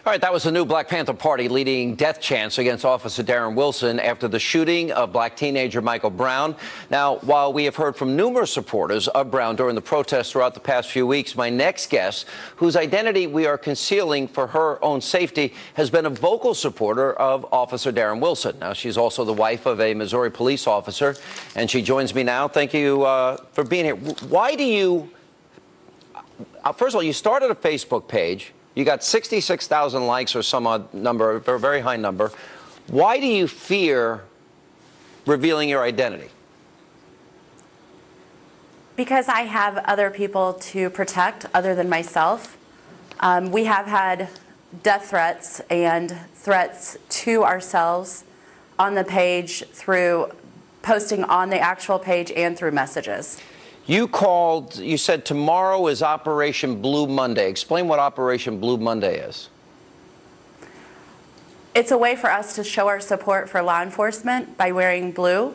All right, that was the new Black Panther Party leading death chants against Officer Darren Wilson after the shooting of black teenager Michael Brown. Now, while we have heard from numerous supporters of Brown during the protests throughout the past few weeks, my next guest, whose identity we are concealing for her own safety, has been a vocal supporter of Officer Darren Wilson. Now, she's also the wife of a Missouri police officer, and she joins me now. Thank you for being here. Why do you, first of all, you started a Facebook page. You got 66,000 likes or some odd number, a very high number. Why do you fear revealing your identity? Because I have other people to protect other than myself. We have had death threats and threats to ourselves on the page through posting on the actual page and through messages. You said tomorrow is Operation Blue Monday. Explain what Operation Blue Monday is. It's a way for us to show our support for law enforcement by wearing blue.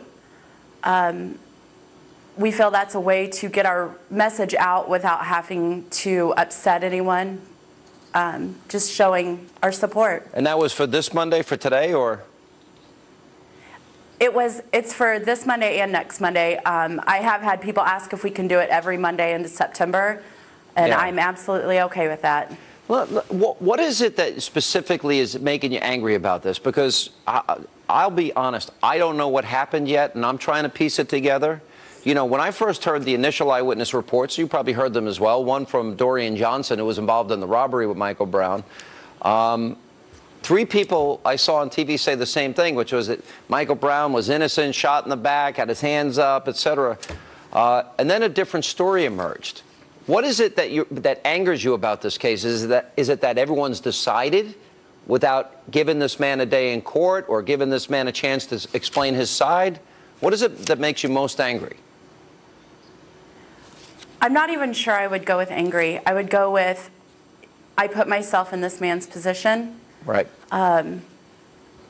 We feel that's a way to get our message out without having to upset anyone, just showing our support. And that was for this Monday, for today, or? It's for this Monday and next Monday. I have had people ask if we can do it every Monday in September, and yeah. I'm absolutely okay with that. Well, what is it that specifically is making you angry about this? Because I'll be honest, I don't know what happened yet, and I'm trying to piece it together. You know, when I first heard the initial eyewitness reports, you probably heard them as well, one from Dorian Johnson, who was involved in the robbery with Michael Brown. 3 people I saw on TV say the same thing, which was that Michael Brown was innocent, shot in the back, had his hands up, etc. And then a different story emerged. What is it that angers you about this case? Is it that everyone's decided without giving this man a day in court or giving this man a chance to explain his side? What is it that makes you most angry? I'm not even sure I would go with angry. I would go with, I put myself in this man's position. Right.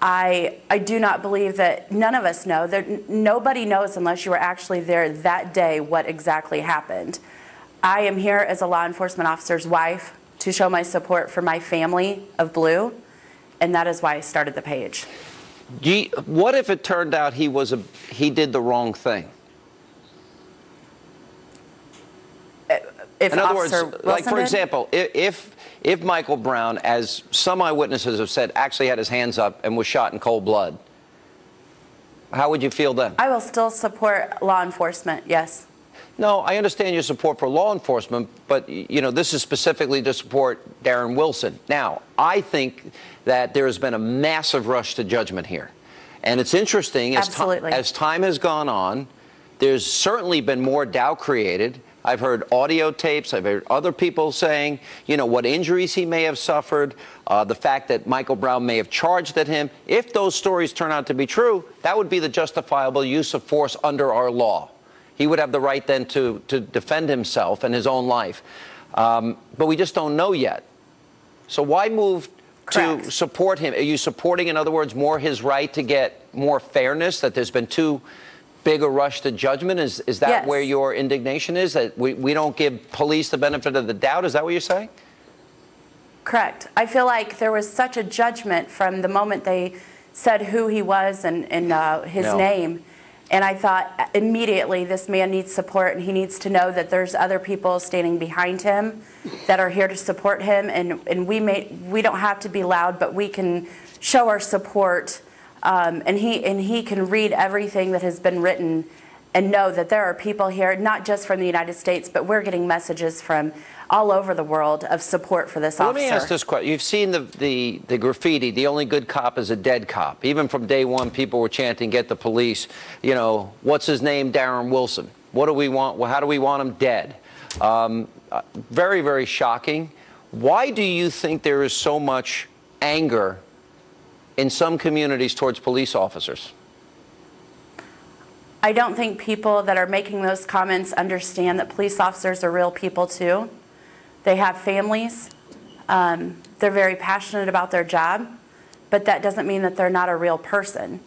I do not believe that none of us know. Nobody knows unless you were actually there that day what exactly happened. I am here as a law enforcement officer's wife to show my support for my family of blue, and that is why I started the page. What if it turned out he did the wrong thing? If in other words, Wilson like for did? example, if Michael Brown, as some eyewitnesses have said, actually had his hands up and was shot in cold blood, how would you feel then? I will still support law enforcement, yes. No, I understand your support for law enforcement, but, you know, this is specifically to support Darren Wilson. Now, I think that there has been a massive rush to judgment here. And it's interesting, as time has gone on, there's certainly been more doubt created. I've heard audio tapes. I've heard other people saying, you know, what injuries he may have suffered, the fact that Michael Brown may have charged at him. If those stories turn out to be true, that would be the justifiable use of force under our law. He would have the right then to defend himself and his own life. But we just don't know yet. So why move to support him? Are you supporting, in other words, more his right to get more fairness, that there's been too big a rush to judgment? Is that yes. where your indignation is, that we don't give police the benefit of the doubt? Is that what you're saying? Correct. I feel like there was such a judgment from the moment they said who he was and his name. And I thought immediately, this man needs support, and he needs to know that there's other people standing behind him that are here to support him. And we don't have to be loud, but we can show our support. And he can read everything that has been written and know that there are people here, not just from the United States, but we're getting messages from all over the world of support for this officer. Let me ask this question. You've seen the graffiti, "The only good cop is a dead cop." Even from day one, people were chanting, "Get the police." You know, what's his name? Darren Wilson. What do we want? Well, how do we want him dead? Very, very shocking. Why do you think there is so much anger in some communities towards police officers? I don't think people that are making those comments understand that police officers are real people too. They have families. They're very passionate about their job, but that doesn't mean that they're not a real person.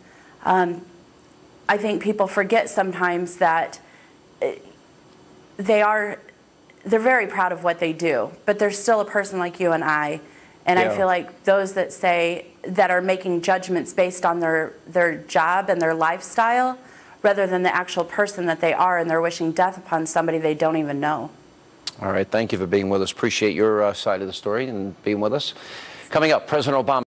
I think people forget sometimes that they're very proud of what they do, but they're still a person like you and I, And Yeah. I feel like those that are making judgments based on their job and their lifestyle rather than the actual person that they are, and they're wishing death upon somebody they don't even know. All right, thank you for being with us. Appreciate your side of the story and being with us. Coming up, President Obama.